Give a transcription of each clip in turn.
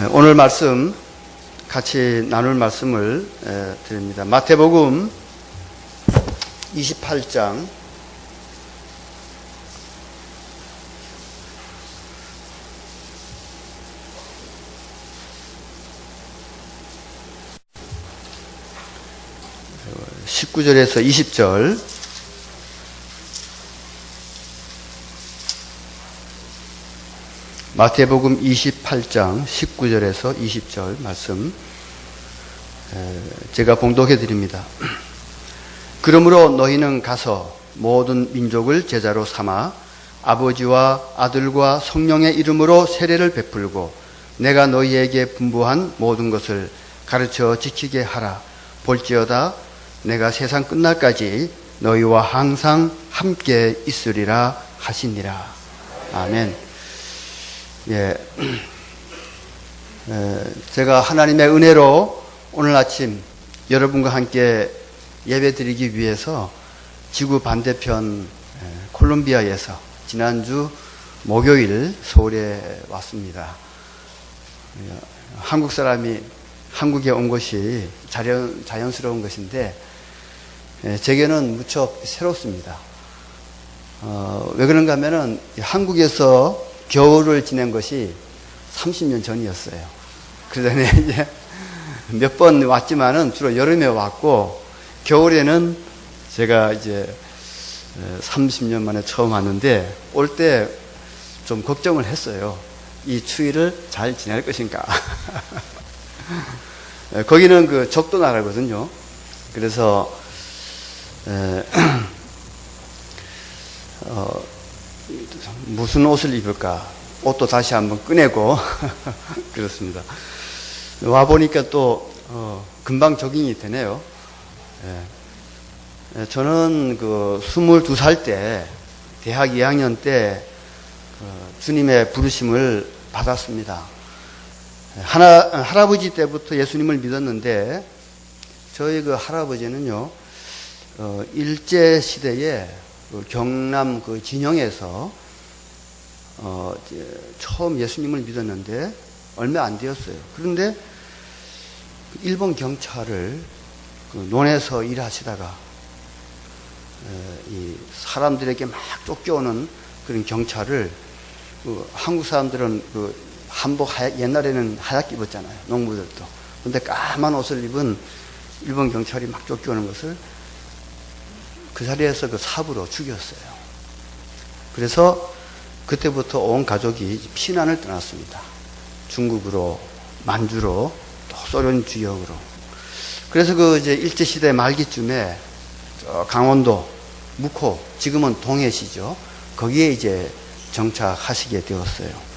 오늘 말씀 같이 나눌 말씀을 드립니다. 마태복음 28장 19절에서 20절, 마태복음 28장 19절에서 20절 말씀 제가 봉독해 드립니다. 그러므로 너희는 가서 모든 민족을 제자로 삼아 아버지와 아들과 성령의 이름으로 세례를 베풀고 내가 너희에게 분부한 모든 것을 가르쳐 지키게 하라. 볼지어다 내가 세상 끝날까지 너희와 항상 함께 있으리라 하시니라. 아멘. 제가 하나님의 은혜로 오늘 아침 여러분과 함께 예배드리기 위해서 지구 반대편 콜롬비아에서 지난주 목요일 서울에 왔습니다. 한국 사람이 한국에 온 것이 자연스러운 것인데 제게는 무척 새롭습니다. 왜 그런가 하면은 한국에서 겨울을 지낸 것이 30년 전이었어요. 그 전에 이제 몇 번 왔지만은 주로 여름에 왔고, 겨울에는 제가 이제 30년 만에 처음 왔는데, 올 때 좀 걱정을 했어요. 이 추위를 잘 지낼 것인가. 거기는 그 적도 나라거든요. 그래서, 무슨 옷을 입을까? 옷도 다시 한번 꺼내고 그렇습니다. 와 보니까 또 금방 적응이 되네요. 저는 그 22살 때 대학 2학년 때 주님의 부르심을 받았습니다. 할아버지 때부터 예수님을 믿었는데 저희 그 할아버지는요 일제 시대에 경남 그 진영에서 처음 예수님을 믿었는데 얼마 안 되었어요. 그런데 일본 경찰을 논에서 일하시다가 이 사람들에게 막 쫓겨오는 그런 경찰을 한국 사람들은 그 한복 옛날에는 하얗게 입었잖아요. 농부들도. 그런데 까만 옷을 입은 일본 경찰이 막 쫓겨오는 것을 그 자리에서 그 삽으로 죽였어요. 그래서 그때부터 온 가족이 피난을 떠났습니다. 중국으로, 만주로, 또 소련 지역으로. 그래서 그 이제 일제시대 말기쯤에 강원도, 묵호, 지금은 동해시죠. 거기에 이제 정착하시게 되었어요.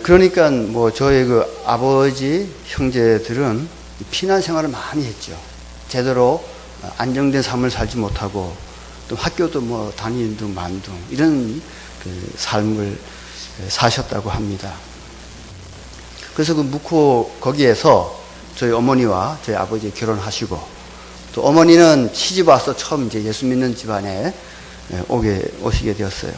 그러니까 뭐 저희 그 아버지, 형제들은 피난 생활을 많이 했죠. 제대로 안정된 삶을 살지 못하고 또 학교도 뭐 다니는 만둥 이런 그 삶을 사셨다고 합니다. 그래서 그 묵호 거기에서 저희 어머니와 저희 아버지 결혼하시고 또 어머니는 시집 와서 처음 이제 예수 믿는 집안에 오시게 되었어요.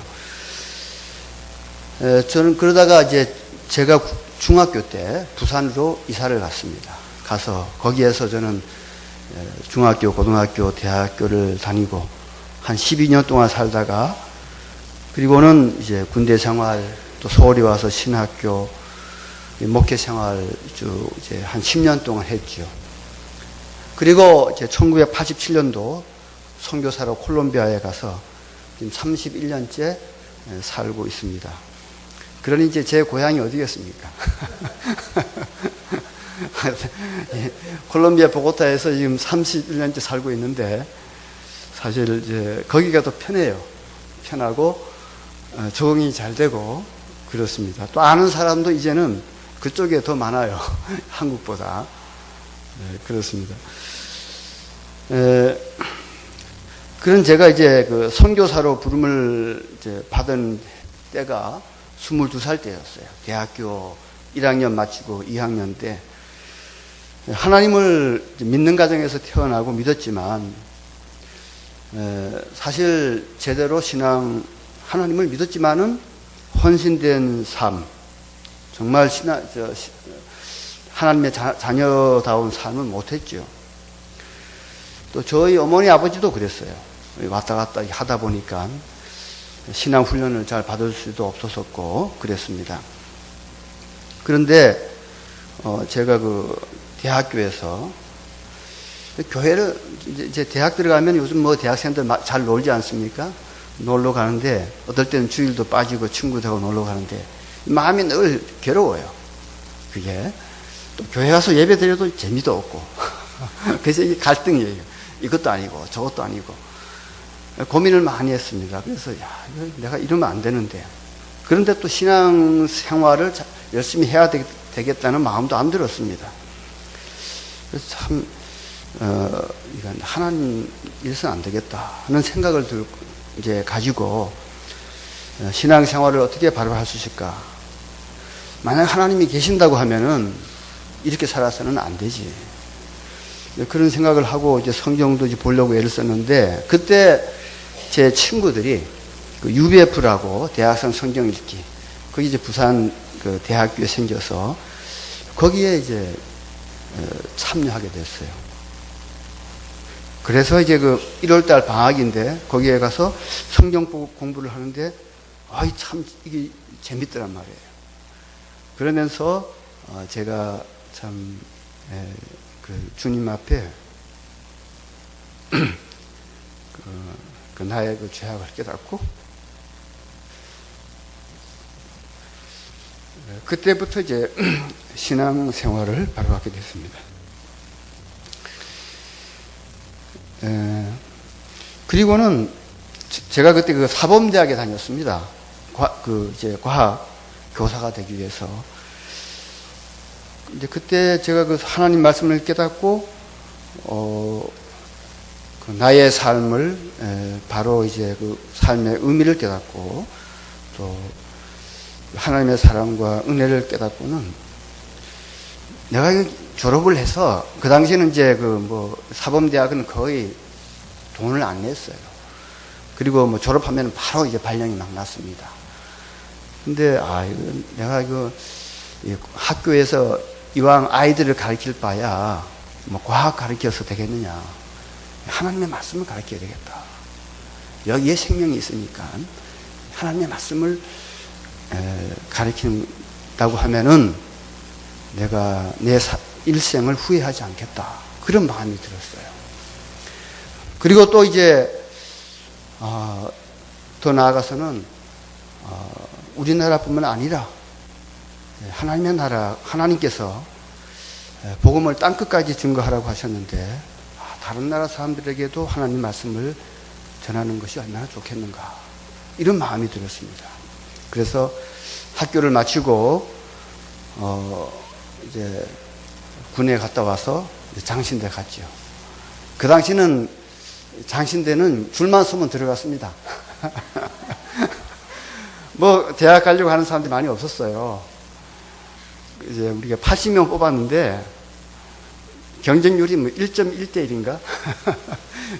저는 그러다가 이제 제가 중학교 때 부산으로 이사를 갔습니다. 가서 거기에서 저는 중학교, 고등학교, 대학교를 다니고 한 12년 동안 살다가 그리고는 이제 군대 생활 또 서울에 와서 신학교 목회 생활 쭉 이제 한 10년 동안 했죠. 그리고 이제 1987년도 선교사로 콜롬비아에 가서 지금 31년째 살고 있습니다. 그러니 이제 제 고향이 어디겠습니까? 콜롬비아 보고타에서 지금 31년째 살고 있는데 사실 이제 거기가 더 편해요. 편하고 적응이 잘 되고 그렇습니다. 또 아는 사람도 이제는 그쪽에 더 많아요. 한국보다. 그렇습니다. 그런 제가 이제 그 선교사로 부름을 이제 받은 때가 22살 때였어요. 대학교 1학년 마치고 2학년 때. 하나님을 믿는 가정에서 태어나고 믿었지만 사실 제대로 신앙 하나님을 믿었지만은 헌신된 삶 정말 하나님의 자녀다운 삶을 못했죠. 또 저희 어머니 아버지도 그랬어요. 왔다 갔다 하다 보니까 신앙 훈련을 잘 받을 수도 없었었고 그랬습니다. 그런데 제가 그 대학교에서 교회를 이제 대학 들어가면 요즘 뭐 대학생들 잘 놀지 않습니까? 놀러 가는데 어떨 때는 주일도 빠지고 친구들하고 놀러 가는데 마음이 늘 괴로워요. 그게 또 교회 가서 예배 드려도 재미도 없고 그래서 이게 갈등이에요. 이것도 아니고 저것도 아니고 고민을 많이 했습니다. 그래서 내가 이러면 안 되는데 그런데 또 신앙 생활을 열심히 해야 되겠다는 마음도 안 들었습니다. 그래서 참 이건 하나님 일선 안 되겠다 하는 생각을 이제 가지고 신앙 생활을 어떻게 바로 할 수 있을까? 만약 하나님이 계신다고 하면은 이렇게 살아서는 안 되지. 그런 생각을 하고 이제 성경도 이제 보려고 애를 썼는데 그때 제 친구들이 그 UBF라고 대학생 성경 읽기 거기 이제 부산 그 대학교에 생겨서 거기에 이제 참여하게 됐어요. 그래서 이제 그 1월달 방학인데 거기에 가서 성경 공부를 하는데 참 이게 재밌더란 말이에요. 그러면서 제가 참 그 주님 앞에 그 나의 그 죄악을 깨닫고 그때부터 이제 신앙 생활을 바로 하게 됐습니다. 그리고는 제가 그때 그 사범대학에 다녔습니다. 이제 과학 교사가 되기 위해서. 이제 그때 제가 그 하나님 말씀을 깨닫고, 그 나의 삶을, 바로 이제 그 삶의 의미를 깨닫고, 또 하나님의 사랑과 은혜를 깨닫고는 내가 졸업을 해서, 그 당시에는 이제 사범대학은 거의 돈을 안 냈어요. 그리고 졸업하면 바로 이제 발령이 막 났습니다. 근데, 내가 학교에서 이왕 아이들을 가르칠 바야, 과학 가르쳐서 되겠느냐. 하나님의 말씀을 가르쳐야 되겠다. 여기에 생명이 있으니까, 하나님의 말씀을 가르친다고 하면은, 내가 내 일생을 후회하지 않겠다. 그런 마음이 들었어요. 그리고 또 이제, 더 나아가서는, 우리나라뿐만 아니라, 하나님의 나라, 하나님께서 복음을 땅끝까지 증거하라고 하셨는데, 다른 나라 사람들에게도 하나님 말씀을 전하는 것이 얼마나 좋겠는가. 이런 마음이 들었습니다. 그래서 학교를 마치고, 이제 군에 갔다 와서 장신대 갔죠. 그 당시는 장신대는 줄만 서면 들어갔습니다. 대학 가려고 하는 사람들이 많이 없었어요. 이제 우리가 80명 뽑았는데 경쟁률이 1.1대 1인가?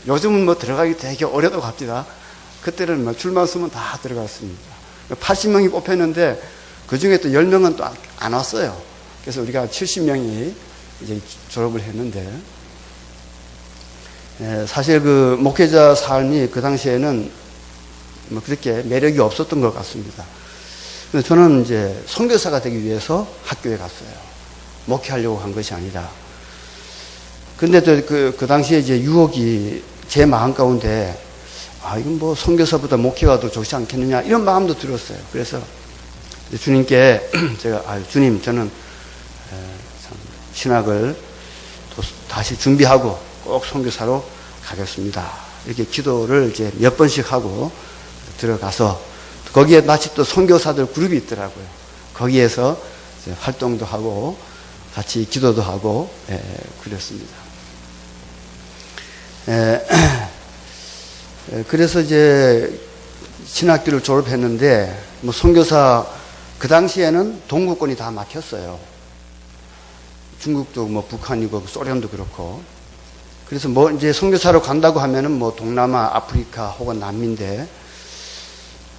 요즘은 들어가기 되게 어려도 갑니다. 그때는 줄만 서면 다 들어갔습니다. 80명이 뽑혔는데 그 중에 또 10명은 또 안 왔어요. 그래서 우리가 70명이 이제 졸업을 했는데, 사실 그 목회자 삶이 그 당시에는 그렇게 매력이 없었던 것 같습니다. 근데 저는 이제 선교사가 되기 위해서 학교에 갔어요. 목회하려고 한 것이 아니라. 근데 또 그 당시에 이제 유혹이 제 마음 가운데, 이건 선교사보다 목회가 더 좋지 않겠느냐, 이런 마음도 들었어요. 그래서 주님께 제가, 주님, 저는 참 신학을 다시 준비하고 꼭 선교사로 가겠습니다. 이렇게 기도를 이제 몇 번씩 하고 들어가서, 거기에 마치 또 선교사들 그룹이 있더라고요. 거기에서 이제 활동도 하고 같이 기도도 하고 그랬습니다. 그래서 이제 신학교를 졸업했는데, 선교사 그 당시에는 동구권이 다 막혔어요. 중국도 북한이고 소련도 그렇고. 그래서 이제 선교사로 간다고 하면은 동남아, 아프리카 혹은 남미인데,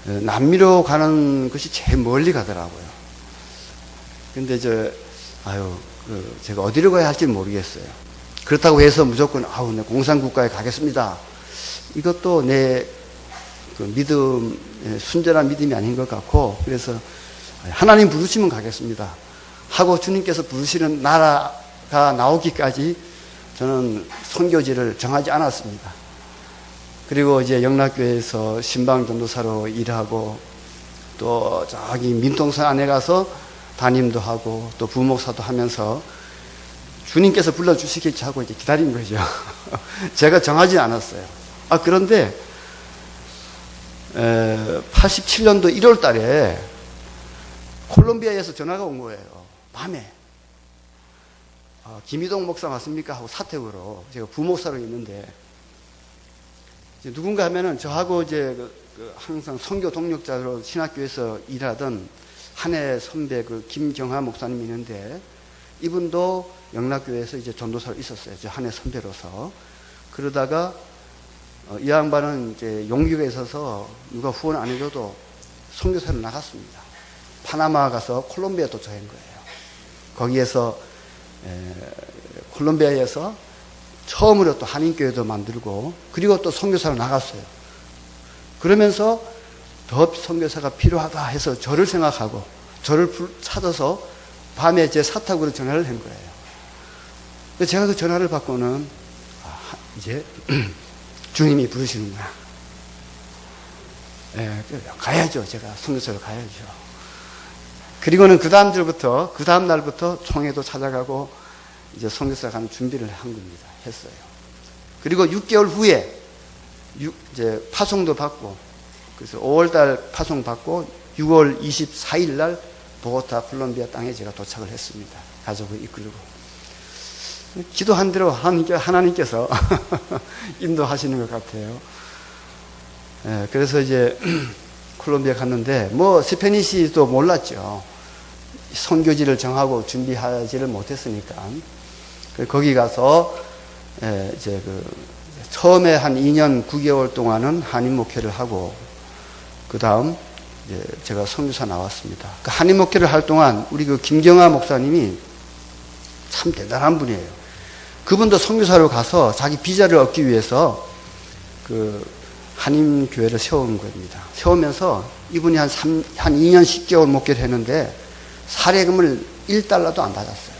남미로 가는 것이 제일 멀리 가더라고요. 근데 제가 어디로 가야 할지 모르겠어요. 그렇다고 해서 무조건, 내 공산국가에 가겠습니다. 이것도 내 믿음, 순전한 믿음이 아닌 것 같고, 그래서 하나님 부르시면 가겠습니다 하고 주님께서 부르시는 나라가 나오기까지 저는 선교지를 정하지 않았습니다. 그리고 이제 영락교회에서 신방전도사로 일하고, 또 저기 민통선 안에 가서 담임도 하고 또 부목사도 하면서 주님께서 불러주시겠지 하고 이제 기다린 거죠. 제가 정하지 않았어요. 그런데 87년도 1월 달에 콜롬비아에서 전화가 온 거예요. 밤에. 김희동 목사 맞습니까? 하고 사택으로. 제가 부목사로 있는데, 누군가 하면은 저하고 이제 항상 선교 동력자로 신학교에서 일하던 한해 선배 김경하 목사님이 있는데, 이분도 영락교회에서 이제 전도사로 있었어요. 저 한해 선배로서. 그러다가 이 양반은 이제 용기가 있어서 누가 후원 안 해줘도 선교사로 나갔습니다. 파나마 가서 콜롬비아 도착한 거예요. 거기에서 콜롬비아에서 처음으로 또 한인교회도 만들고, 그리고 또 선교사로 나갔어요. 그러면서 더 선교사가 필요하다 해서 저를 생각하고 저를 찾아서 밤에 제 사탁으로 전화를 한 거예요. 제가 그 전화를 받고는 이제 주님이 부르시는구나. 가야죠. 제가 선교사로 가야죠. 그리고는 그 다음 날부터 총회도 찾아가고 이제 선교사 가는 준비를 한 겁니다. 했어요. 그리고 6개월 후에 이제 파송도 받고, 그래서 5월달 파송 받고 6월 24일 날 보고타 콜롬비아 땅에 제가 도착을 했습니다. 가족을 이끌고. 기도한 대로 하나님께서 인도하시는 것 같아요. 그래서 이제 콜롬비아 갔는데, 스페니시도 몰랐죠. 선교지를 정하고 준비하지를 못했으니까. 거기 가서 이제 처음에 한 2년 9개월 동안은 한인 목회를 하고, 그 다음 이제 제가 선교사 나왔습니다. 그 한인 목회를 할 동안 우리 김경하 목사님이 참 대단한 분이에요. 그분도 선교사로 가서 자기 비자를 얻기 위해서 한인 교회를 세운 겁니다. 세우면서 이분이 한 2년 10개월 목회를 했는데 사례금을 1달러도 안 받았어요.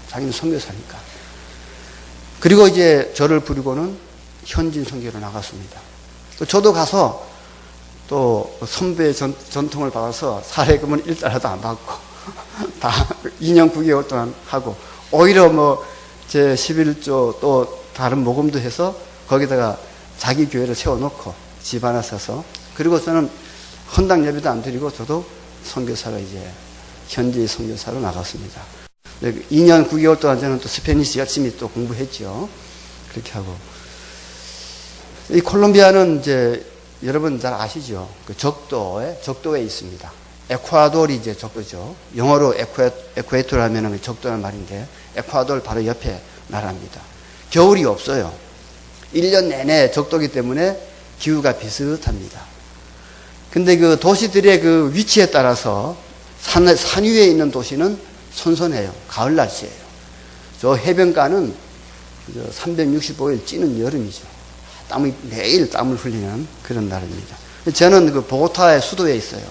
자기는 선교사니까. 그리고 이제 저를 부르고는 현진 선교로 나갔습니다. 또 저도 가서 또 선배의 전통을 받아서 사례금은 1달러도 안 받고 다 2년 9개월 동안 하고, 오히려 제 11조 또 다른 모금도 해서 거기다가 자기 교회를 세워놓고 집 하나 사서, 그리고 저는 헌당 예배도 안 드리고 저도 선교사로 이제 현지 선교사로 나갔습니다. 2년 9개월 동안 저는 또 스페니시 열심히 또 공부했죠. 그렇게 하고. 이 콜롬비아는 이제 여러분 잘 아시죠? 적도에 있습니다. 에콰도르이 이제 적도죠. 영어로 에콰토르 하면은 적도라는 말인데, 에콰도르 바로 옆에 나라입니다. 겨울이 없어요. 1년 내내 적도기 때문에 기후가 비슷합니다. 근데 그 도시들의 그 위치에 따라서 산 위에 있는 도시는 선선해요. 가을 날씨예요. 저 해변가는 365일 찌는 여름이죠. 매일 땀을 흘리는 그런 나라입니다. 저는 그 보고타의 수도에 있어요.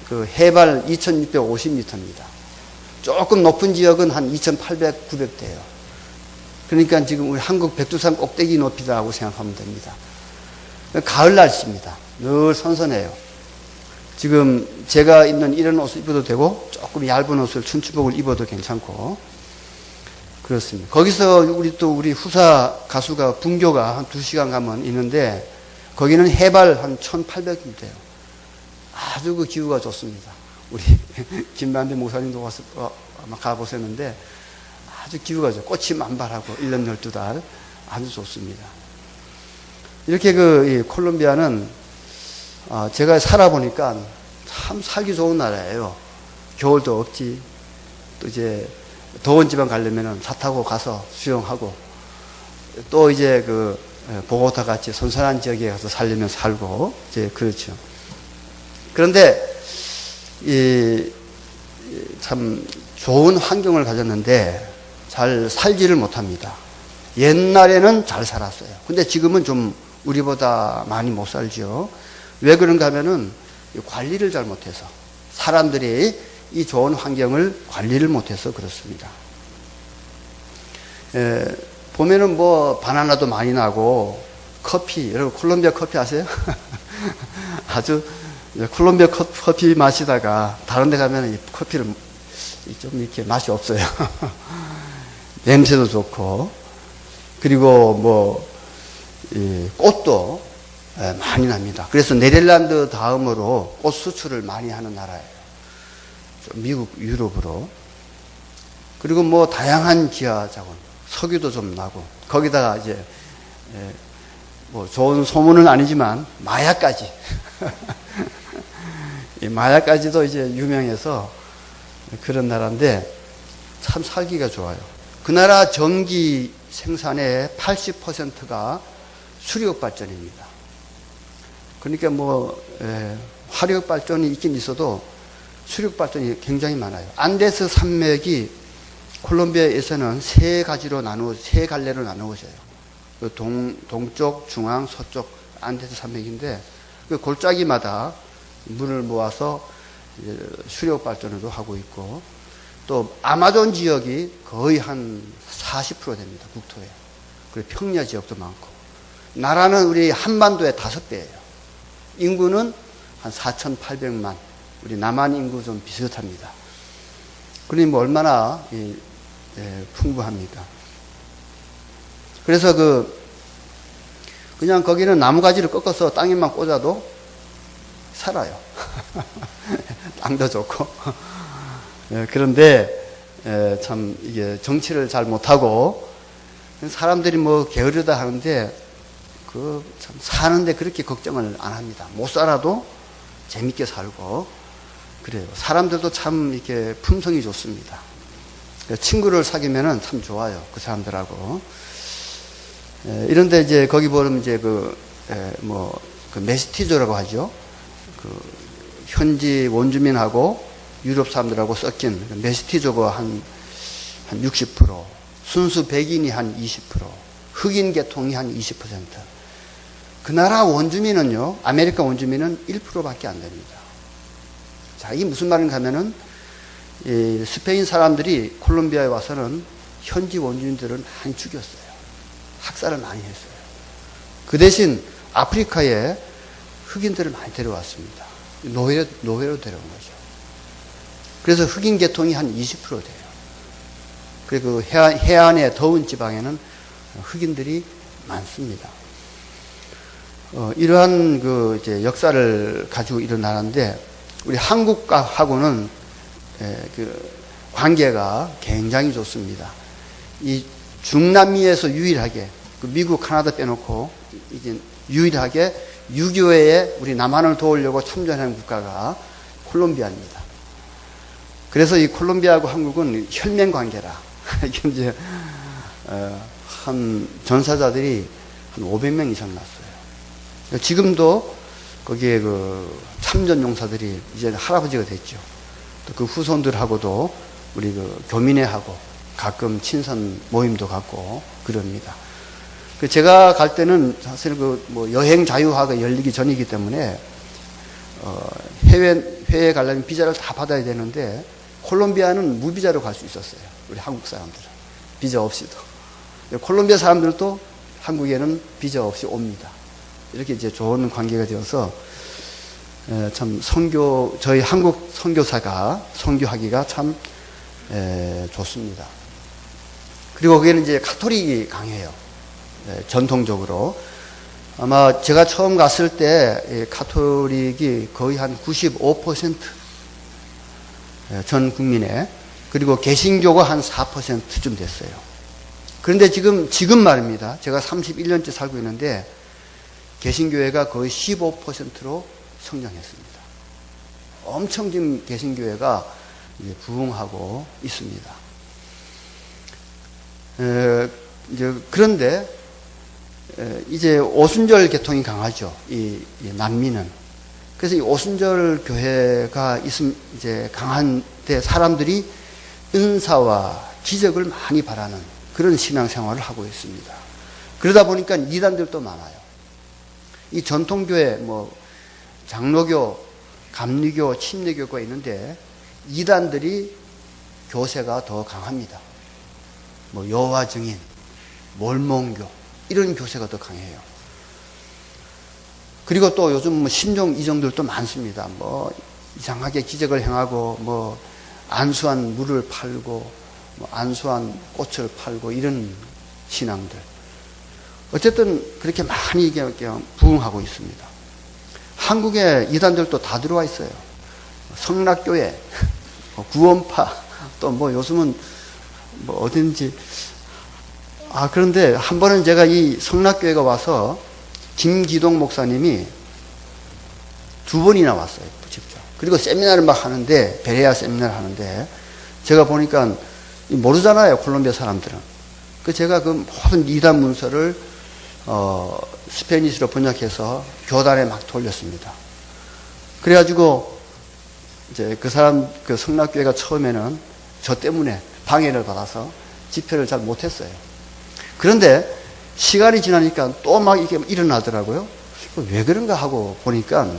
그 해발 2650m입니다. 조금 높은 지역은 한 2800, 900대예요. 그러니까 지금 우리 한국 백두산 꼭대기 높이라고 생각하면 됩니다. 가을 날씨입니다. 늘 선선해요. 지금 제가 입는 이런 옷을 입어도 되고, 조금 얇은 옷을 춘추복을 입어도 괜찮고 그렇습니다. 거기서 우리 후사 가수가 분교가 한 2시간 가면 있는데, 거기는 해발 한 1800m예요. 아주 그 기후가 좋습니다. 우리 김만배 목사님도 와서 아마 가보셨는데 아주 기후가 좋아요. 꽃이 만발하고 1년 12달 아주 좋습니다. 이렇게 이 콜롬비아는 제가 살아보니까 참 살기 좋은 나라예요. 겨울도 없지. 또 이제 더운 지방 가려면은 차 타고 가서 수영하고, 또 이제 보고타 같이 선선한 지역에 가서 살려면 살고, 이제 그렇죠. 그런데 참 좋은 환경을 가졌는데 잘 살지를 못합니다. 옛날에는 잘 살았어요. 근데 지금은 좀 우리보다 많이 못 살죠. 왜 그런가 하면은 관리를 잘 못해서, 사람들이 이 좋은 환경을 관리를 못해서 그렇습니다. 보면은 뭐 바나나도 많이 나고, 커피, 여러분 콜롬비아 커피 아세요? 아주 콜롬비아 커피 마시다가 다른 데 가면 이 커피를 좀 이렇게 맛이 없어요. 냄새도 좋고, 그리고 뭐 꽃도 많이 납니다. 그래서 네덜란드 다음으로 꽃 수출을 많이 하는 나라예요. 미국, 유럽으로. 그리고 뭐 다양한 기아 자원, 석유도 좀 나고, 거기다가 이제 뭐 좋은 소문은 아니지만 마약까지 이 마약까지도 이제 유명해서 그런 나라인데 참 살기가 좋아요. 그 나라 전기 생산의 80%가 수력 발전입니다. 그러니까 뭐 화력 발전이 있긴 있어도 수력 발전이 굉장히 많아요. 안데스 산맥이 콜롬비아에서는 세 갈래로 나누어져요. 그 동쪽, 중앙, 서쪽 안데스 산맥인데 그 골짜기마다 물을 모아서 수력 발전을 하고 있고, 또 아마존 지역이 거의 한 40% 됩니다. 국토에. 그리고 평야 지역도 많고. 나라는 우리 한반도의 5배예요. 인구는 한 4,800만. 우리 남한 인구 좀 비슷합니다. 그러니 뭐 얼마나 풍부합니까? 그래서 그냥 거기는 나무가지를 꺾어서 땅에만 꽂아도 살아요. 땅도 좋고. 그런데 참 이게 정치를 잘 못하고 사람들이 뭐 게으르다 하는데 참 사는데 그렇게 걱정을 안 합니다. 못 살아도 재밌게 살고 그래요. 사람들도 참 이렇게 품성이 좋습니다. 친구를 사귀면은 참 좋아요. 그 사람들하고. 이런데 이제 거기 보면 이제 그 메스티조라고 하죠. 현지 원주민하고 유럽 사람들하고 섞인 메스티조가 한 60%, 순수 백인이 한 20%, 흑인 계통이 한 20%. 그 나라 원주민은요, 아메리카 원주민은 1%밖에 안 됩니다. 자, 이게 무슨 말인가 하면은, 스페인 사람들이 콜롬비아에 와서는 현지 원주민들을 많이 죽였어요. 학살을 많이 했어요. 그 대신 아프리카에 흑인들을 많이 데려왔습니다. 노예로 데려온 거죠. 그래서 흑인 계통이 한 20% 돼요. 그리고 해안의 더운 지방에는 흑인들이 많습니다. 이러한 이제 역사를 가지고 일어나는데, 우리 한국하고는 관계가 굉장히 좋습니다. 이 중남미에서 유일하게, 미국, 카나다 빼놓고, 이제 유일하게 6.25에 우리 남한을 도우려고 참전하는 국가가 콜롬비아입니다. 그래서 이 콜롬비아하고 한국은 혈맹 관계라. 이게 이제, 한 전사자들이 한 500명 이상 났어요. 지금도 거기에 참전 용사들이 이제 할아버지가 됐죠. 또 그 후손들하고도 우리 교민회하고 가끔 친선 모임도 갖고 그럽니다. 제가 갈 때는 사실 여행 자유화가 열리기 전이기 때문에 해외에 가려면 비자를 다 받아야 되는데, 콜롬비아는 무비자로 갈 수 있었어요. 우리 한국 사람들은 비자 없이도. 콜롬비아 사람들도 한국에는 비자 없이 옵니다. 이렇게 이제 좋은 관계가 되어서 참 저희 한국 선교사가 선교하기가 참 좋습니다. 그리고 거기는 이제 가톨릭이 강해요. 전통적으로. 아마 제가 처음 갔을 때 가톨릭이 거의 한 95% 전 국민에, 그리고 개신교가 한 4%쯤 됐어요. 그런데 지금 말입니다. 제가 31년째 살고 있는데 개신교회가 거의 15%로 성장했습니다. 엄청 지금 개신교회가 이제 부흥하고 있습니다. 그런데 이제 오순절 계통이 강하죠. 이 남미는. 그래서 이 오순절 교회가 있음 이제 강한데 사람들이 은사와 기적을 많이 바라는 그런 신앙생활을 하고 있습니다. 그러다 보니까 이단들도 많아요. 이 전통교회 뭐 장로교, 감리교, 침례교가 있는데 이단들이 교세가 더 강합니다. 뭐 여호와 증인, 몰몬교 이런 교세가 더 강해요. 그리고 또 요즘 뭐 신종 이종들도 많습니다. 뭐 이상하게 기적을 행하고 뭐 안수한 물을 팔고 뭐 안수한 꽃을 팔고 이런 신앙들. 어쨌든 그렇게 많이 부흥하고 있습니다. 한국에 이단들도 다 들어와 있어요. 성락교회, 구원파, 또 뭐 요즘은 뭐 어딘지. 그런데 한 번은 제가 이 성락교회가 와서 김기동 목사님이 2번이나 왔어요. 직접. 그리고 세미나를 막 하는데, 베레아 세미나를 하는데, 제가 보니까 모르잖아요. 콜롬비아 사람들은. 제가 그 모든 이단 문서를 스페니시로 번역해서 교단에 막 돌렸습니다. 그래가지고 이제 그 사람 그 성락교회가 처음에는 저 때문에 방해를 받아서 집회를 잘 못했어요. 그런데 시간이 지나니까 또 막 이게 일어나더라고요. 왜 그런가 하고 보니까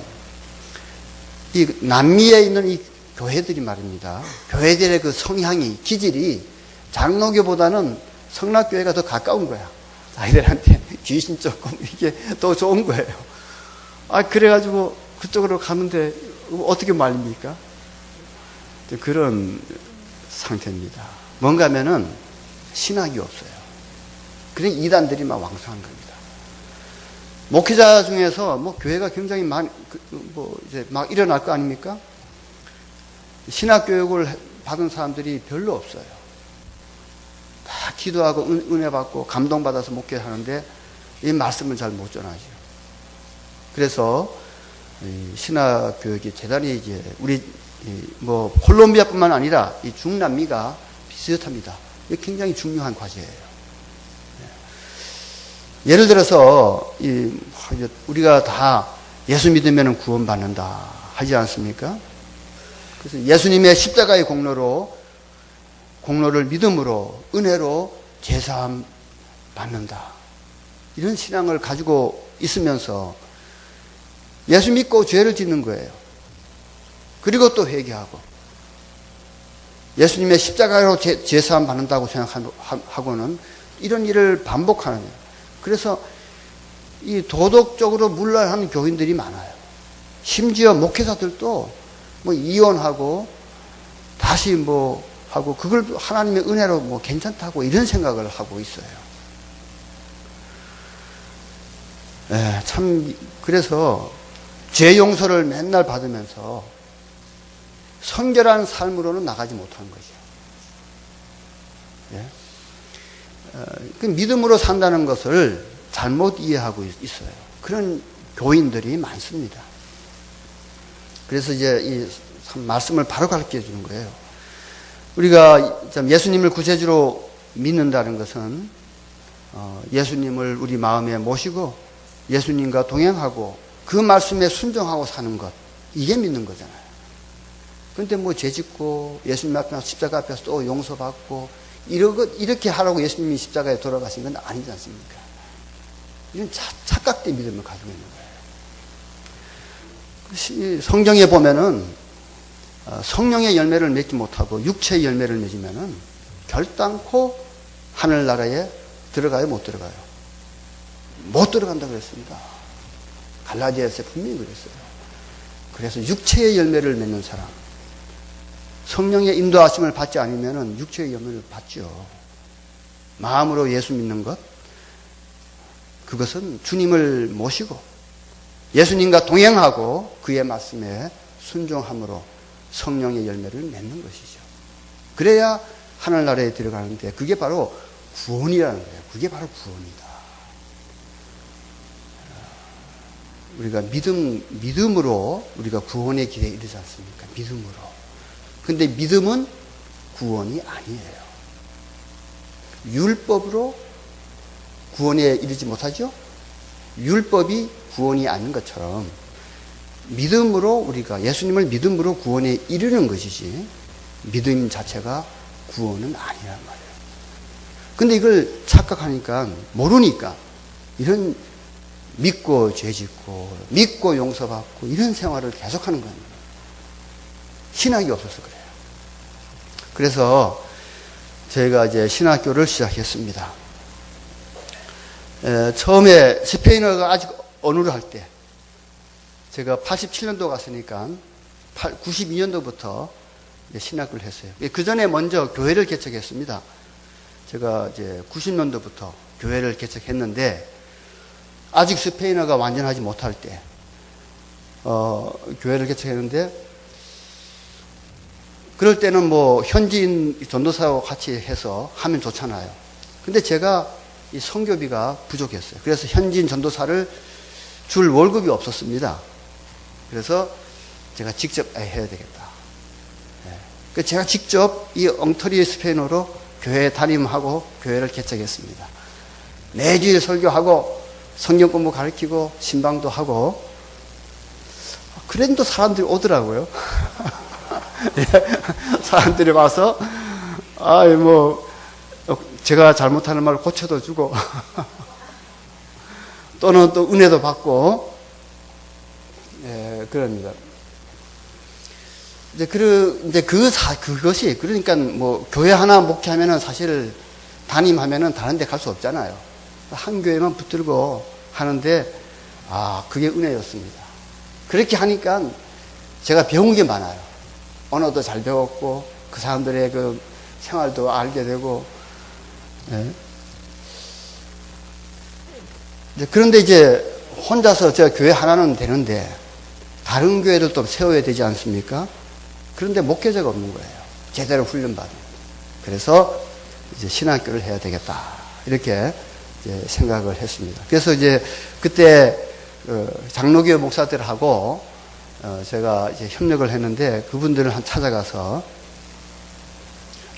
이 남미에 있는 이 교회들이 말입니다. 교회들의 그 성향이 기질이 장로교보다는 성락교회가 더 가까운 거야. 아이들한테 귀신 조금 이게 더 좋은 거예요. 그래가지고 그쪽으로 가는데 어떻게 말립니까? 그런 상태입니다. 뭔가 하면은 신학이 없어요. 그런 이단들이 막 왕성한 겁니다. 목회자 중에서 뭐 교회가 굉장히 이제 막 일어날 거 아닙니까? 신학 교육을 받은 사람들이 별로 없어요. 다 기도하고 은혜 받고 감동받아서 목회하는데 이 말씀을 잘 못 전하죠. 그래서 신학 교육이 대단히 이제 우리 뭐 콜롬비아뿐만 아니라 이 중남미가 비슷합니다. 이게 굉장히 중요한 과제예요. 예를 들어서 우리가 다 예수 믿으면 구원받는다 하지 않습니까? 그래서 예수님의 십자가의 공로를 믿음으로 은혜로 제사함 받는다. 이런 신앙을 가지고 있으면서 예수 믿고 죄를 짓는 거예요. 그리고 또 회개하고 예수님의 십자가로 제사함 받는다고 생각하고는 이런 일을 반복하는 거예요. 그래서 이 도덕적으로 문란한 교인들이 많아요. 심지어 목회자들도 뭐 이혼하고 다시 뭐 하고 그걸 하나님의 은혜로 뭐 괜찮다고 이런 생각을 하고 있어요. 참 그래서 죄 용서를 맨날 받으면서 성결한 삶으로는 나가지 못하는 거죠. 그 믿음으로 산다는 것을 잘못 이해하고 있어요. 그런 교인들이 많습니다. 그래서 이제 이 말씀을 바로 가르쳐 주는 거예요. 우리가 예수님을 구세주로 믿는다는 것은 예수님을 우리 마음에 모시고 예수님과 동행하고 그 말씀에 순종하고 사는 것, 이게 믿는 거잖아요. 그런데 뭐 죄 짓고 예수님 앞에서 십자가 앞에서 또 용서받고 이렇게 하라고 예수님이 십자가에 돌아가신 건 아니지 않습니까? 이런 착각된 믿음을 가지고 있는 거예요. 성경에 보면은 성령의 열매를 맺지 못하고 육체의 열매를 맺으면은 결단코 하늘나라에 들어가요, 못 들어가요? 못 들어간다고 그랬습니다. 갈라디아서에 분명히 그랬어요. 그래서 육체의 열매를 맺는 사람, 성령의 인도하심을 받지 않으면 육체의 열매를 받죠. 마음으로 예수 믿는 것, 그것은 주님을 모시고 예수님과 동행하고 그의 말씀에 순종함으로 성령의 열매를 맺는 것이죠. 그래야 하늘나라에 들어가는데 그게 바로 구원이라는 거예요. 그게 바로 구원이다. 우리가 믿음으로 우리가 구원의 길에 이르지 않습니까? 믿음으로. 근데 믿음은 구원이 아니에요. 율법으로 구원에 이르지 못하죠? 율법이 구원이 아닌 것처럼 믿음으로 우리가 예수님을 믿음으로 구원에 이르는 것이지 믿음 자체가 구원은 아니란 말이에요. 근데 이걸 착각하니까 모르니까 이런 믿고 죄 짓고 믿고 용서받고 이런 생활을 계속하는 겁니다. 신학이 없어서 그래요. 그래서 저희가 이제 신학교를 시작했습니다. 처음에 스페인어가 아직 언어를 할 때 제가 87년도 갔으니까 92년도부터 신학교를 했어요. 그 전에 먼저 교회를 개척했습니다. 제가 이제 90년도부터 교회를 개척했는데 아직 스페인어가 완전하지 못할 때 교회를 개척했는데 그럴 때는 뭐 현지인 전도사와 같이 해서 하면 좋잖아요. 근데 제가 이 선교비가 부족했어요. 그래서 현지인 전도사를 줄 월급이 없었습니다. 그래서 제가 직접 해야 되겠다. 그래서 제가 직접 이 엉터리 스페인어로 교회 담임하고 교회를 개척했습니다. 매주일 설교하고 성경 공부 가르치고 신방도 하고 그래도 사람들이 오더라고요. 사람들이 와서 제가 잘못하는 말을 고쳐도 주고 또는 또 은혜도 받고 그럽니다. 그것이 그러니까 뭐 교회 하나 목회하면은 사실 담임하면은 다른 데 갈 수 없잖아요. 한 교회만 붙들고 하는데 그게 은혜였습니다. 그렇게 하니까 제가 배운 게 많아요. 언어도 잘 배웠고 그 사람들의 그 생활도 알게 되고 그런데 이제 혼자서 제가 교회 하나는 되는데 다른 교회를 또 세워야 되지 않습니까? 그런데 목회자가 없는 거예요. 제대로 훈련받은. 그래서 이제 신학교를 해야 되겠다. 이렇게 이제 생각을 했습니다. 그래서 이제 그때 장로교회 목사들하고 제가 이제 협력을 했는데 그분들을 찾아가서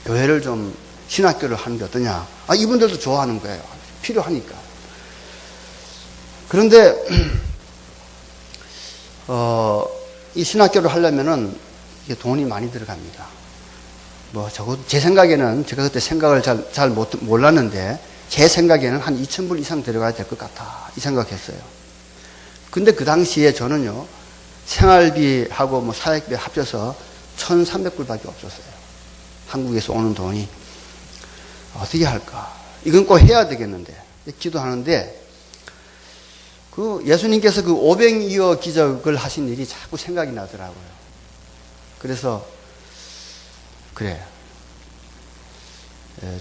교회를 좀 신학교를 하는 게 어떠냐. 이분들도 좋아하는 거예요. 필요하니까. 그런데 이 신학교를 하려면은 이게 돈이 많이 들어갑니다. 적어도 제 생각에는 제가 그때 생각을 잘 몰랐는데 제 생각에는 한 2,000불 이상 들어가야 될 것 같아 이 생각했어요. 근데 그 당시에 저는요 생활비하고 뭐 사역비 합쳐서 1,300불밖에 없었어요. 한국에서 오는 돈이 어떻게 할까? 이건 꼭 해야 되겠는데 기도하는데 그 예수님께서 그 500이어 기적을 하신 일이 자꾸 생각이 나더라고요. 그래서 그래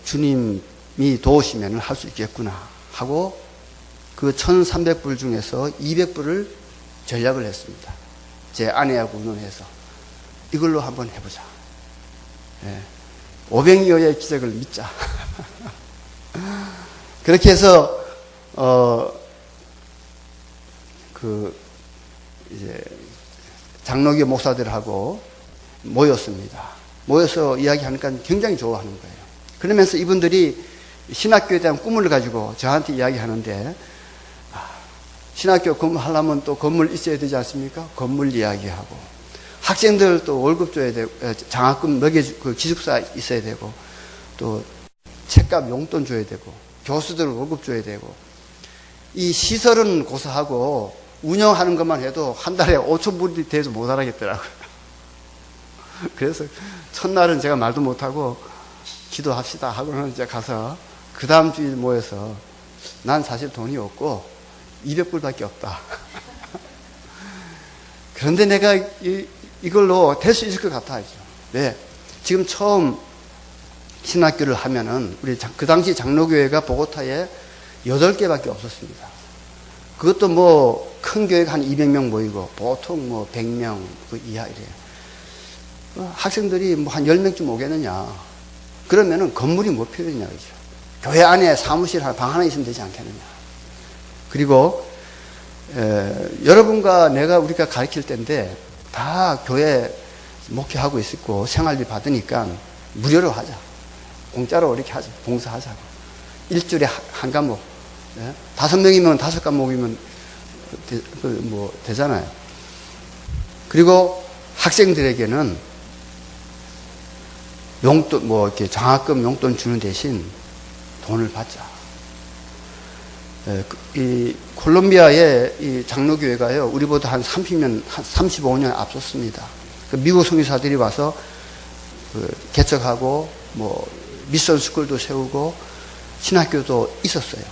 주님이 도우시면 할 수 있겠구나 하고 그 1,300불 중에서 200불을 전략을 했습니다. 제 아내하고 의논해서 이걸로 한번 해보자. 500여의 기적을 믿자. 그렇게 해서 이제 장로교 목사들하고 모였습니다. 모여서 이야기하니까 굉장히 좋아하는 거예요. 그러면서 이분들이 신학교에 대한 꿈을 가지고 저한테 이야기하는데 신학교 건물하려면 또 건물 있어야 되지 않습니까? 건물 이야기하고 학생들 또 월급 줘야 되고 장학금 먹여주고 기숙사 있어야 되고 또 책값 용돈 줘야 되고 교수들 월급 줘야 되고 이 시설은 고사하고 운영하는 것만 해도 한 달에 5,000불이 돼서 못 알아겠더라고요. 그래서 첫날은 제가 말도 못하고 기도합시다 하고는 이제 가서 그 다음 주일 모여서 난 사실 돈이 없고 200불밖에 없다. 그런데 내가 이걸로 될 수 있을 것 같아요. 네. 지금 처음 신학교를 하면은 우리 그 당시 장로교회가 보고타에 8개밖에 없었습니다. 그것도 뭐 큰 교회가 한 200명 모이고 보통 뭐 100명 그 이하 이래요. 학생들이 뭐 한 10명쯤 오겠느냐. 그러면은 건물이 뭐 필요했냐, 그죠? 교회 안에 사무실 방 하나 있으면 되지 않겠느냐. 그리고, 여러분과 우리가 가르칠 때인데 다 교회 목회하고 있었고 생활비 받으니까 무료로 하자. 공짜로 이렇게 하자. 봉사하자고. 일주일에 한 과목. 5명이면 5과목이면 뭐 되잖아요. 그리고 학생들에게는 용돈, 이렇게 장학금 용돈 주는 대신 돈을 받자. 이 콜롬비아의 이 장로교회가요, 우리보다 한 30년, 한 35년 앞섰습니다. 미국 선교사들이 와서 개척하고, 미션 스쿨도 세우고, 신학교도 있었어요.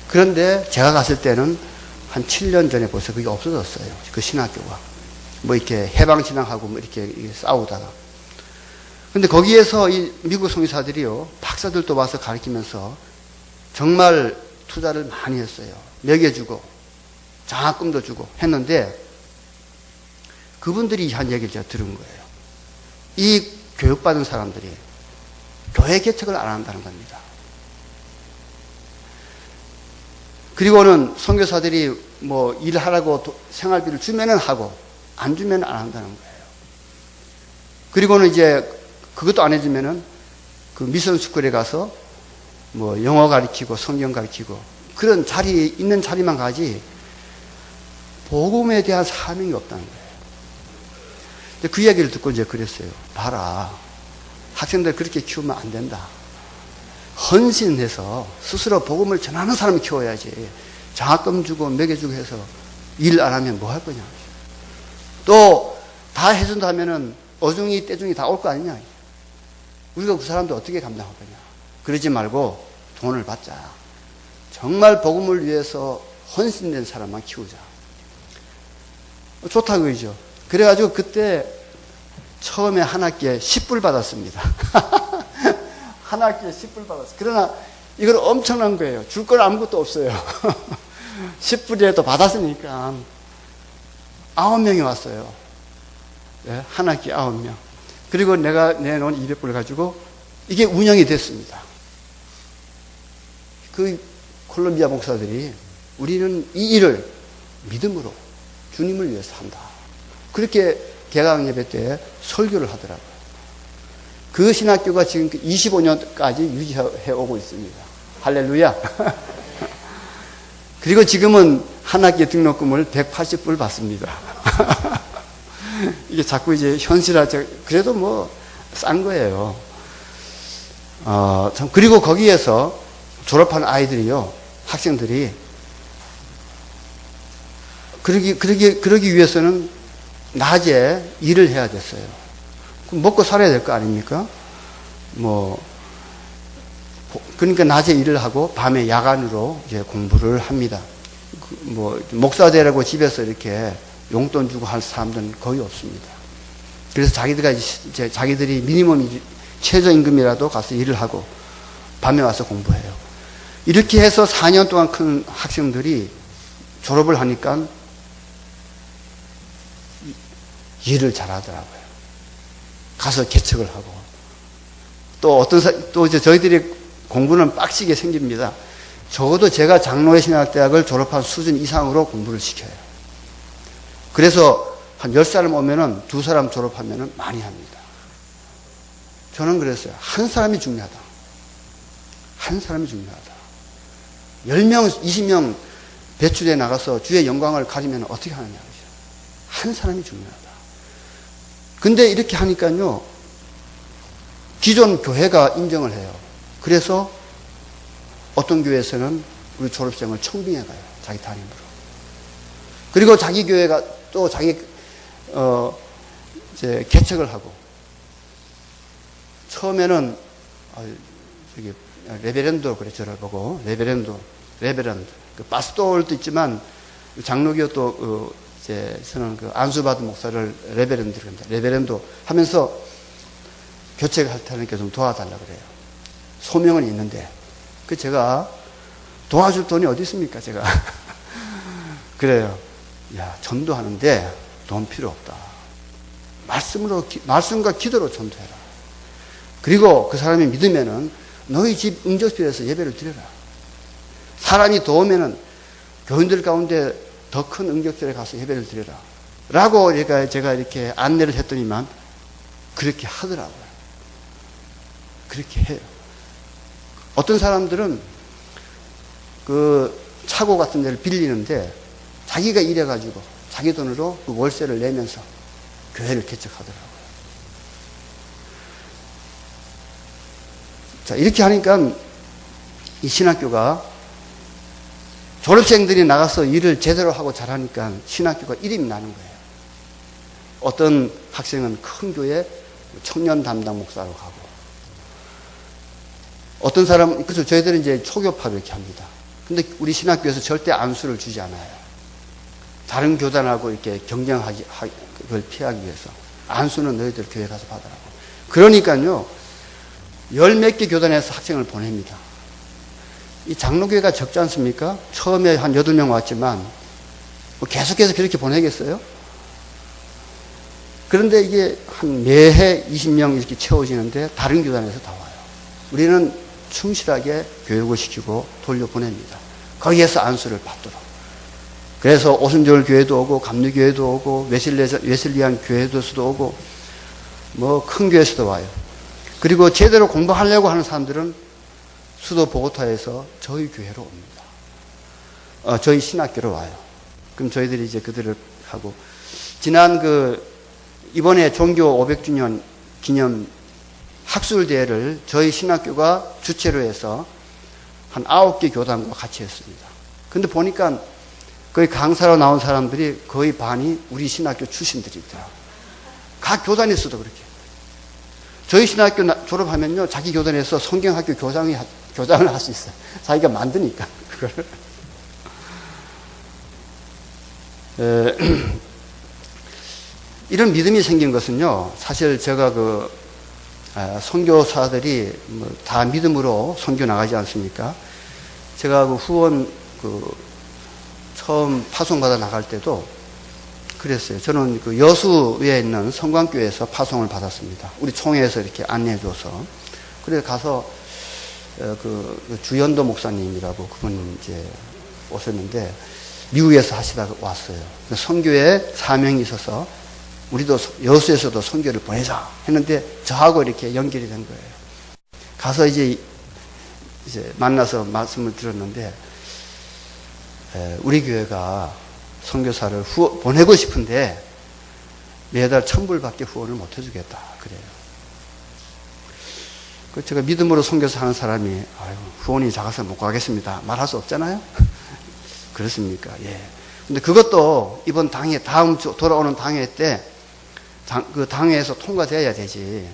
그런데 제가 갔을 때는 한 7년 전에 벌써 그게 없어졌어요. 그 신학교가. 이렇게 해방신앙하고 이렇게 싸우다가. 근데 거기에서 이 미국 선교사들이요, 박사들도 와서 가르치면서 정말 투자를 많이 했어요. 먹여주고, 장학금도 주고 했는데, 그분들이 한 얘기를 제가 들은 거예요. 이 교육받은 사람들이 교회 개척을 안 한다는 겁니다. 그리고는 선교사들이 일하라고 생활비를 주면은 하고, 안 주면 안 한다는 거예요. 그리고는 이제 그것도 안 해주면은 그 미션 스쿨에 가서 영어 가르치고 성경 가르치고 그런 자리 있는 자리만 가지 복음에 대한 사명이 없다는 거예요. 근데 그 이야기를 듣고 이제 그랬어요. 봐라, 학생들 그렇게 키우면 안 된다. 헌신해서 스스로 복음을 전하는 사람을 키워야지. 장학금 주고 먹여주고 해서 일 안 하면 뭐 할 거냐. 또 다 해준다 하면은 어중이 떼중이 다 올 거 아니냐. 우리가 그 사람들 어떻게 감당할 거냐. 그러지 말고 돈을 받자. 정말 복음을 위해서 헌신된 사람만 키우자. 좋다 그러죠. 그래가지고 그때 처음에 한 학기에 10불 받았습니다. 한 학기에 10불 받았어요. 그러나 이건 엄청난 거예요. 줄 건 아무것도 없어요. 10불이라도 받았으니까 9명이 왔어요. 네, 한 학기 9명. 그리고 내가 내놓은 200불을 가지고 이게 운영이 됐습니다. 그 콜롬비아 목사들이 우리는 이 일을 믿음으로 주님을 위해서 한다. 그렇게 개강 예배 때 설교를 하더라고요. 그 신학교가 지금 25년까지 유지해 오고 있습니다. 할렐루야. 그리고 지금은 한 학기 등록금을 180불 받습니다. 이게 자꾸 이제 현실화, 그래도 싼 거예요. 참, 그리고 거기에서 졸업한 아이들이요, 학생들이, 그러기 위해서는 낮에 일을 해야 됐어요. 그럼 먹고 살아야 될 거 아닙니까? 그러니까 낮에 일을 하고 밤에 야간으로 이제 공부를 합니다. 목사되라고 집에서 이렇게 용돈 주고 할 사람들은 거의 없습니다. 그래서 자기들이 미니멈 최저임금이라도 가서 일을 하고 밤에 와서 공부해요. 이렇게 해서 4년 동안 큰 학생들이 졸업을 하니까 일을 잘하더라고요. 가서 개척을 하고 또 이제 저희들이 공부는 빡시게 생깁니다. 적어도 제가 장로회 신학대학을 졸업한 수준 이상으로 공부를 시켜요. 그래서 한 10사람 오면은 2사람 졸업하면은 많이 합니다. 저는 그랬어요. 한 사람이 중요하다. 한 사람이 중요하다. 10명, 20명 배출해 나가서 주의 영광을 가리면 어떻게 하느냐. 한 사람이 중요하다. 근데 이렇게 하니까요, 기존 교회가 인정을 해요. 그래서 어떤 교회에서는 우리 졸업생을 청빙해 가요. 자기 담임으로. 그리고 자기 교회가 또 자기, 이제 개척을 하고. 처음에는, 레베렌도 그래, 저를 보고. 레베렌드. 그 파스토르도 있지만, 장로교 또, 저는 그 안수받은 목사를 레베렌드로 합니다. 레베렌도 하면서 교체할 테니까 좀 도와달라 그래요. 소명은 있는데. 제가 도와줄 돈이 어디 있습니까, 제가. 그래요. 야, 전도하는데 돈 필요 없다. 말씀과 기도로 전도해라. 그리고 그 사람이 믿으면은 너희 집 응접실에서 예배를 드려라. 사람이 더 오면은 교인들 가운데 더 큰 응접실에 가서 예배를 드려라. 라고 제가 이렇게 안내를 했더니만 그렇게 하더라고요. 그렇게 해요. 어떤 사람들은 그 차고 같은 데를 빌리는데 자기가 일해가지고 자기 돈으로 그 월세를 내면서 교회를 개척하더라고요. 자, 이렇게 하니까 이 신학교가 졸업생들이 나가서 일을 제대로 하고 잘하니까 신학교가 이름이 나는 거예요. 어떤 학생은 큰 교회 청년 담당 목사로 가고, 어떤 사람은, 그래서 저희들은 이제 초교파를 이렇게 합니다. 근데 우리 신학교에서 절대 안수를 주지 않아요. 다른 교단하고 이렇게 경쟁하기, 그걸 피하기 위해서. 안수는 너희들 교회 가서 받으라고. 그러니까요, 열 몇 개 교단에서 학생을 보냅니다. 이 장로교회가 적지 않습니까? 처음에 한 8명 왔지만, 뭐 계속해서 그렇게 보내겠어요? 그런데 이게 한 매해 20명 이렇게 채워지는데 다른 교단에서 다 와요. 우리는 충실하게 교육을 시키고 돌려보냅니다. 거기에서 안수를 받도록. 그래서 오순절 교회도 오고, 감리교회도 오고, 웨슬리안 교회도서도 오고, 뭐 큰 교회에서도 와요. 그리고 제대로 공부하려고 하는 사람들은 수도 보고타에서 저희 교회로 옵니다. 저희 신학교로 와요. 그럼 저희들이 이제 그들을 하고, 지난 이번에 종교 500주년 기념 학술대회를 저희 신학교가 주최로 해서 한 9개 교단과 같이 했습니다. 근데 보니까 거의 강사로 나온 사람들이 거의 반이 우리 신학교 출신들이더라고요. 각 교단에서도 그렇게. 저희 신학교 졸업하면요, 자기 교단에서 성경학교 교장을 할 수 있어요. 자기가 만드니까, 그걸. 이런 믿음이 생긴 것은요, 사실 제가 선교사들이 다 믿음으로 선교 나가지 않습니까? 제가 후원 처음 파송받아 나갈 때도 그랬어요. 저는 여수에 있는 성광교회에서 파송을 받았습니다. 우리 총회에서 이렇게 안내해줘서. 그래서 가서 주연도 목사님이라고 그분이 이제 오셨는데 미국에서 하시다가 왔어요. 선교에 사명이 있어서 우리도 여수에서도 선교를 보내자 했는데 저하고 이렇게 연결이 된 거예요. 가서 이제 만나서 말씀을 들었는데, 우리 교회가 선교사를 보내고 싶은데 매달 1,000불밖에 후원을 못 해주겠다 그래요. 제가 믿음으로 선교사 하는 사람이 후원이 작아서 못 가겠습니다 말할 수 없잖아요. 그렇습니까? 예. 근데 그것도 이번 당회, 다음 주 돌아오는 당회 때 그 당회에서 통과되어야 되지.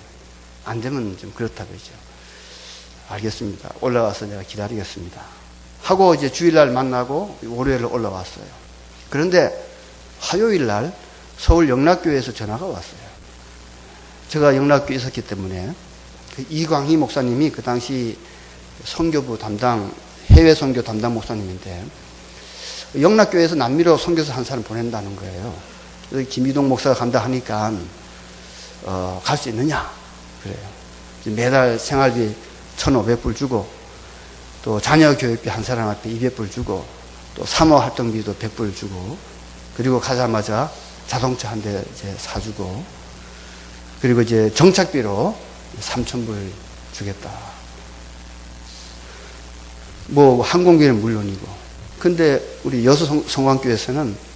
안 되면 좀 그렇다 그러죠. 알겠습니다. 올라와서 내가 기다리겠습니다. 하고 이제 주일날 만나고 월요일에 올라왔어요. 그런데 화요일날 서울 영락교회에서 전화가 왔어요. 제가 영락교회에 있었기 때문에 이광희 목사님이 그 당시 선교부 담당, 해외 선교 담당 목사님인데 영락교회에서 남미로 선교사 한 사람 보낸다는 거예요. 김희동 목사가 간다 하니까 갈 수 있느냐 그래요. 매달 생활비 1,500불 주고, 또 자녀 교육비 한 사람한테 200불 주고, 또 사모 활동비도 100불 주고, 그리고 가자마자 자동차 한 대 이제 사주고, 그리고 이제 정착비로 3,000불 주겠다. 뭐 항공비는 물론이고. 근데 우리 여수 성광교회에서는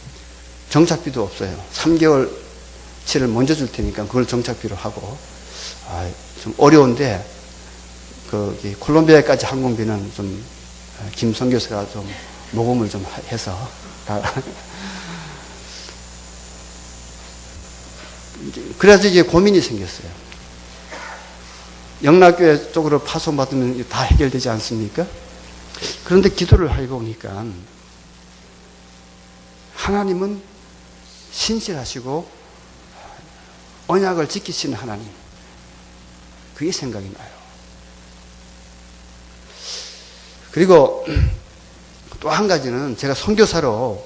정착비도 없어요. 3개월치를 먼저 줄 테니까 그걸 정착비로 하고, 좀 어려운데 콜롬비아까지 항공비는 좀 김 선교사가 좀 모금을 좀 해서 그래서 이제 고민이 생겼어요. 영락교회 쪽으로 파송받으면 다 해결되지 않습니까? 그런데 기도를 해보니까 하나님은 신실하시고 언약을 지키시는 하나님, 그게 생각이 나요. 그리고 또 한 가지는 제가 선교사로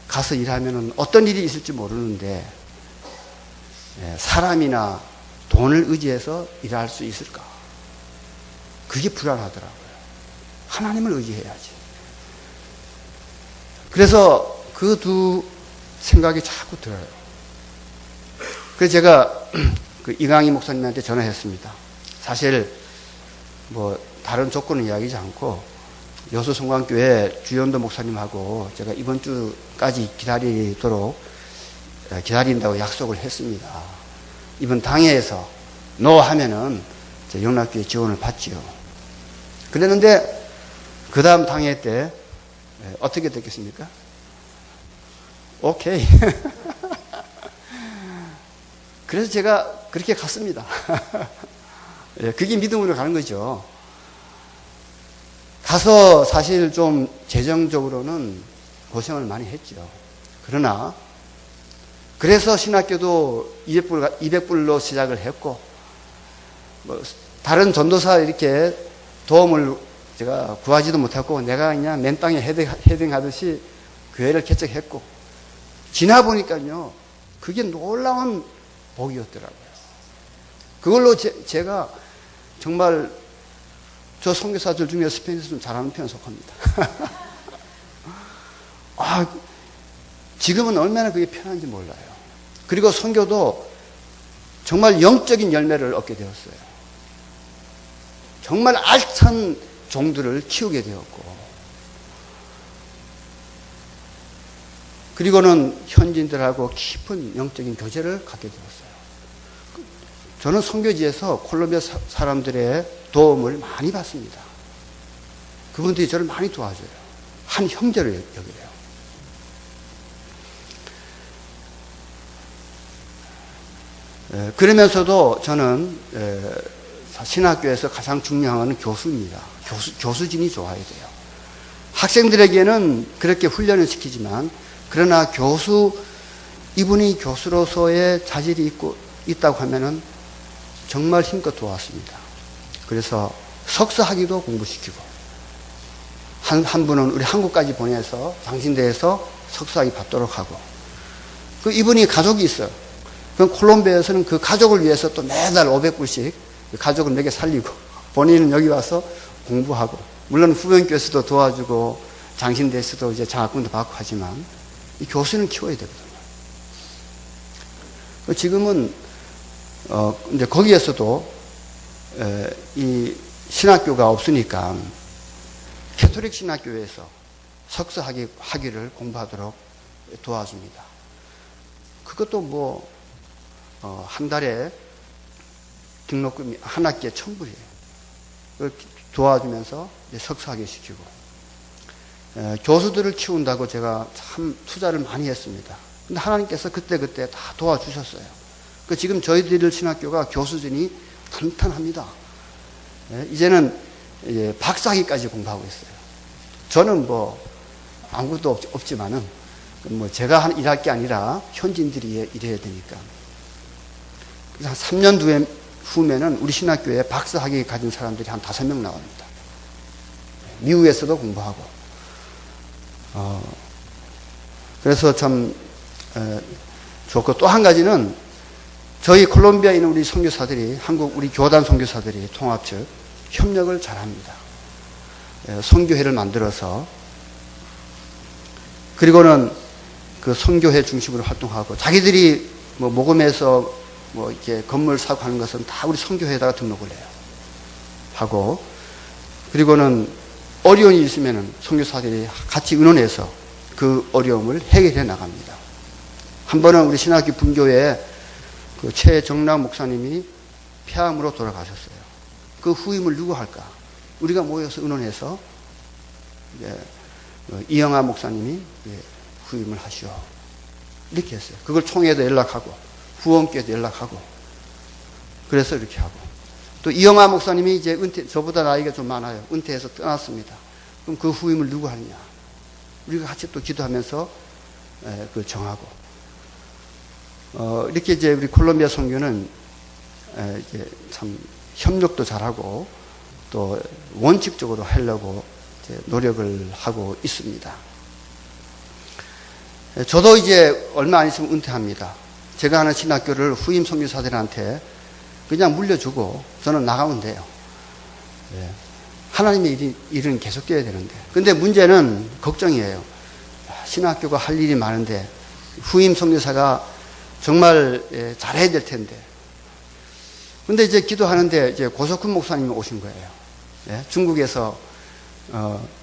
가서 일하면 어떤 일이 있을지 모르는데 사람이나 돈을 의지해서 일할 수 있을까? 그게 불안하더라고요. 하나님을 의지해야지. 그래서 그 두 생각이 자꾸 들어요. 그래서 제가 이강희 목사님한테 전화했습니다. 사실 뭐 다른 조건은 이야기하지 않고 여수 성광교회 주연도 목사님하고 제가 이번 주까지 기다리도록 기다린다고 약속을 했습니다. 이번 당회에서 노 하면은 영락교회 지원을 받지요. 그랬는데 그 다음 당회 때 어떻게 됐겠습니까? 오케이. 그래서 제가 그렇게 갔습니다. 그게 믿음으로 가는 거죠. 가서 사실 좀 재정적으로는 고생을 많이 했죠. 그러나 그래서 신학교도 200불로 시작을 했고 다른 전도사 이렇게 도움을 제가 구하지도 못했고 내가 그냥 맨땅에 헤딩하듯이 교회를 개척했고 지나 보니까요 그게 놀라운 복이었더라고요. 그걸로 제가 정말 저 선교사들 중에 스페인에서 좀 잘하는 편에 속합니다. 지금은 얼마나 그게 편한지 몰라요. 그리고 선교도 정말 영적인 열매를 얻게 되었어요. 정말 알찬 종들을 키우게 되었고, 그리고는 현지인들하고 깊은 영적인 교제를 갖게 되었어요. 저는 선교지에서 콜롬비아 사람들의 도움을 많이 받습니다. 그분들이 저를 많이 도와줘요. 한 형제를 여겨요. 그러면서도 저는 신학교에서 가장 중요한 건 교수입니다. 교수진이 좋아야 돼요. 학생들에게는 그렇게 훈련을 시키지만 그러나 이분이 교수로서의 자질이 있다고 하면은 정말 힘껏 도왔습니다. 그래서 석사학위도 공부시키고 한 분은 우리 한국까지 보내서 장신대에서 석사학위 받도록 하고 이분이 가족이 있어요. 그럼 콜롬비아에서는 그 가족을 위해서 또 매달 500불씩 그 가족을 먹여 살리고 본인은 여기 와서 공부하고 물론 후변교수도 도와주고 장신대에서도 이제 장학금도 받고 하지만 이 교수는 키워야 되거든요. 지금은 이제 거기에서도 이 신학교가 없으니까 캐톨릭 신학교에서 석사학위를 공부하도록 도와줍니다. 그것도 한 달에 등록금이 한 학기에 1,000불이에요. 도와주면서 석사학위 시키고 교수들을 키운다고 제가 참 투자를 많이 했습니다. 근데 하나님께서 그때 다 도와주셨어요. 지금 저희들 신학교가 교수진이 탄탄합니다. 이제는 박사학위까지 공부하고 있어요. 저는 아무것도 없지만은 제가 일할 게 아니라 현지인들이 일해야 되니까. 그래서 한 3년 후면은 우리 신학교에 박사학위 가진 사람들이 한 5명 나옵니다. 미국에서도 공부하고. 그래서 참 좋고 또 한 가지는 저희 콜롬비아에 있는 우리 선교사들이 우리 교단 선교사들이 통합측 협력을 잘합니다. 선교회를 만들어서 그리고는 그 선교회 중심으로 활동하고 자기들이 모금해서 이렇게 건물 사고 하는 것은 다 우리 선교회에다가 등록을 해요. 하고 그리고는 어려움이 있으면은 선교사들이 같이 의논해서 그 어려움을 해결해 나갑니다. 한 번은 우리 신학교 분교회에 그 최정락 목사님이 폐암으로 돌아가셨어요. 그 후임을 누구 할까? 우리가 모여서 의논해서 이영하 목사님이 후임을 하시오. 이렇게 했어요. 그걸 총회에도 연락하고 후원교회도 연락하고 그래서 이렇게 하고 또 이영하 목사님이 이제 저보다 나이가 좀 많아요. 은퇴해서 떠났습니다. 그럼 그 후임을 누구 하느냐? 우리가 같이 또 기도하면서 그걸 정하고 이렇게 이제 우리 콜롬비아 선교는 이제 참 협력도 잘하고 또 원칙적으로 하려고 이제 노력을 하고 있습니다. 저도 이제 얼마 안 있으면 은퇴합니다. 제가 하는 신학교를 후임 선교사들한테 그냥 물려주고 저는 나가면 돼요. 하나님의 일은 계속돼야 되는데. 근데 문제는 걱정이에요. 신학교가 할 일이 많은데 후임 선교사가 정말 잘해야 될 텐데. 근데 이제 기도하는데 이제 고석훈 목사님이 오신 거예요. 중국에서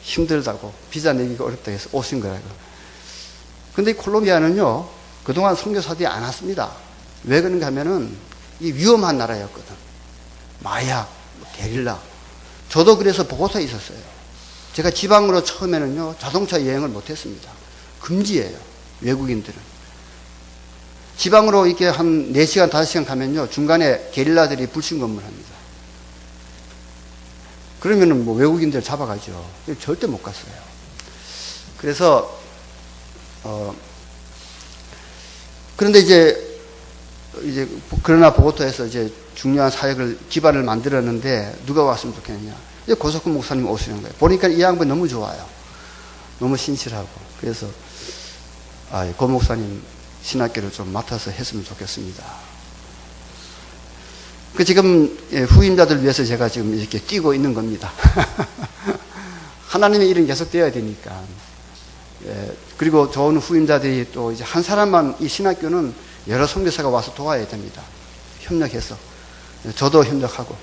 힘들다고 비자 내기가 어렵다고 해서 오신 거예요. 근데 콜롬비아는요 그동안 선교사들이 안 왔습니다. 왜 그런가 하면은 이 위험한 나라였거든. 마약, 게릴라. 저도 그래서 보고서에 있었어요. 제가 지방으로 처음에는요, 자동차 여행을 못했습니다. 금지예요, 외국인들은. 지방으로 이렇게 한 4시간, 5시간 가면요, 중간에 게릴라들이 불신검문을 합니다. 그러면은 뭐 외국인들 잡아가죠. 절대 못 갔어요. 그래서, 그런데 이제 그러나 보고토에서 이제 중요한 사역을, 기반을 만들었는데, 누가 왔으면 좋겠느냐. 이제 고석훈 목사님 오시는 거예요. 보니까 이 양반이 너무 좋아요. 너무 신실하고. 그래서, 고 목사님 신학교를 좀 맡아서 했으면 좋겠습니다. 지금 후임자들 위해서 제가 지금 이렇게 뛰고 있는 겁니다. 하나님의 일은 계속 되어야 되니까. 그리고 좋은 후임자들이 또 이제 한 사람만, 이 신학교는 여러 선교사가 와서 도와야 됩니다. 협력해서. 저도 협력하고.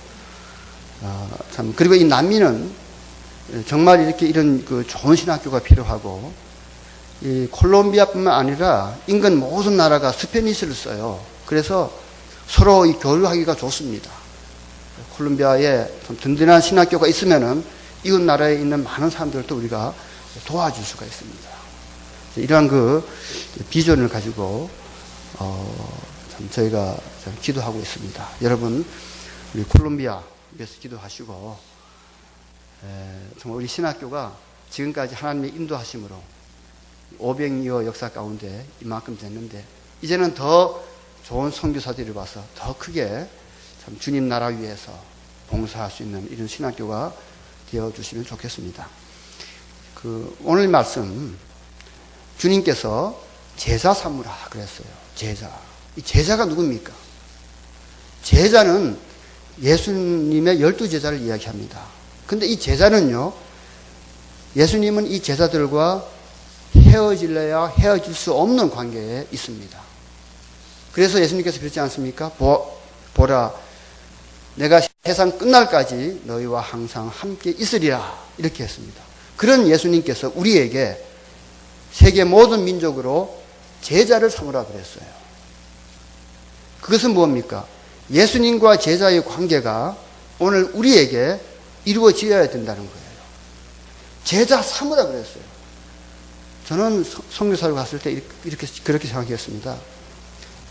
참, 그리고 이 남미는 정말 이렇게 이런 그 좋은 신학교가 필요하고, 이 콜롬비아뿐만 아니라 인근 모든 나라가 스페니쉬를 써요. 그래서 서로 이 교류하기가 좋습니다. 콜롬비아에 좀 든든한 신학교가 있으면은 이웃 나라에 있는 많은 사람들도 우리가 도와줄 수가 있습니다. 이러한 그 비전을 가지고 참 저희가 참 기도하고 있습니다. 여러분, 우리 콜롬비아 위해서 기도하시고, 정말 우리 신학교가 지금까지 하나님의 인도하심으로 500여 역사 가운데 이만큼 됐는데, 이제는 더 좋은 선교사들이 와서 더 크게 참 주님 나라 위해서 봉사할 수 있는 이런 신학교가 되어주시면 좋겠습니다. 오늘 말씀, 주님께서 제자 삼으라 그랬어요. 제자. 이 제자가 누굽니까? 제자는 예수님의 12제자를 이야기합니다. 근데 이 제자는요, 예수님은 이 제자들과 헤어질래야 헤어질 수 없는 관계에 있습니다. 그래서 예수님께서 그렇지 않습니까? 보라, 내가 세상 끝날까지 너희와 항상 함께 있으리라. 이렇게 했습니다. 그런 예수님께서 우리에게 세계 모든 민족으로 제자를 삼으라 그랬어요. 그것은 뭡니까? 예수님과 제자의 관계가 오늘 우리에게 이루어져야 된다는 거예요. 제자 삼으라 그랬어요. 저는 선교사로 갔을 때 그렇게 생각했습니다.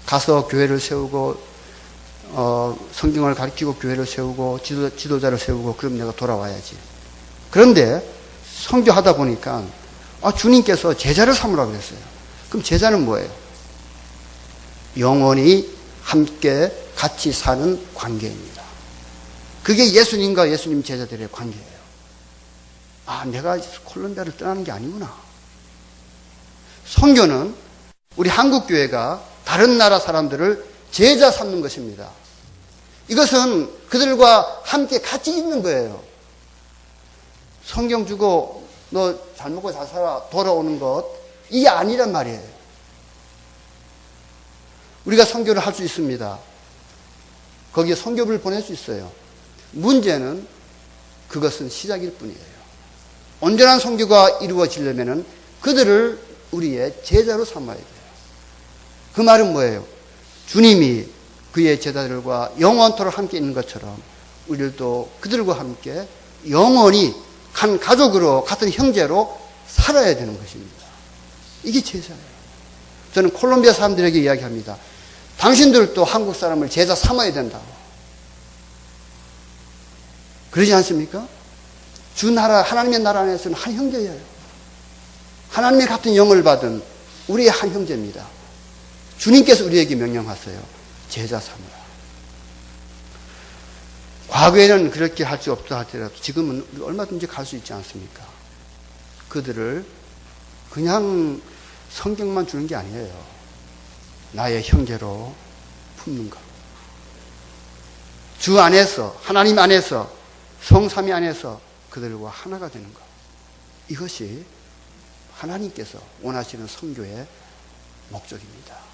가서 교회를 세우고, 성경을 가르치고 교회를 세우고, 지도자를 세우고, 그럼 내가 돌아와야지. 그런데 선교하다 보니까, 주님께서 제자를 삼으라 그랬어요. 그럼 제자는 뭐예요? 영원히 함께 같이 사는 관계입니다. 그게 예수님과 예수님 제자들의 관계예요. 내가 콜롬비아를 떠나는 게 아니구나. 선교는 우리 한국교회가 다른 나라 사람들을 제자 삼는 것입니다. 이것은 그들과 함께 같이 있는 거예요. 성경 주고 너 잘 먹고 잘 살아 돌아오는 것, 이게 아니란 말이에요. 우리가 선교를 할 수 있습니다. 거기에 선교부를 보낼 수 있어요. 문제는 그것은 시작일 뿐이에요. 온전한 선교가 이루어지려면 그들을 우리의 제자로 삼아야 돼요. 그 말은 뭐예요? 주님이 그의 제자들과 영원토록 함께 있는 것처럼 우리들도 그들과 함께 영원히 한 가족으로, 같은 형제로 살아야 되는 것입니다. 이게 제자예요. 저는 콜롬비아 사람들에게 이야기합니다. 당신들도 한국 사람을 제자 삼아야 된다고. 그러지 않습니까? 주 나라, 하나님의 나라 안에서는 한 형제예요. 하나님의 같은 영을 받은 우리의 한 형제입니다. 주님께서 우리에게 명령하세요. 제자 삼으라. 과거에는 그렇게 할 수 없다 하더라도 지금은 얼마든지 갈 수 있지 않습니까? 그들을 그냥 성경만 주는 게 아니에요. 나의 형제로 품는 것. 주 안에서, 하나님 안에서, 성삼위 안에서 그들과 하나가 되는 것. 이것이 하나님께서 원하시는 선교의 목적입니다.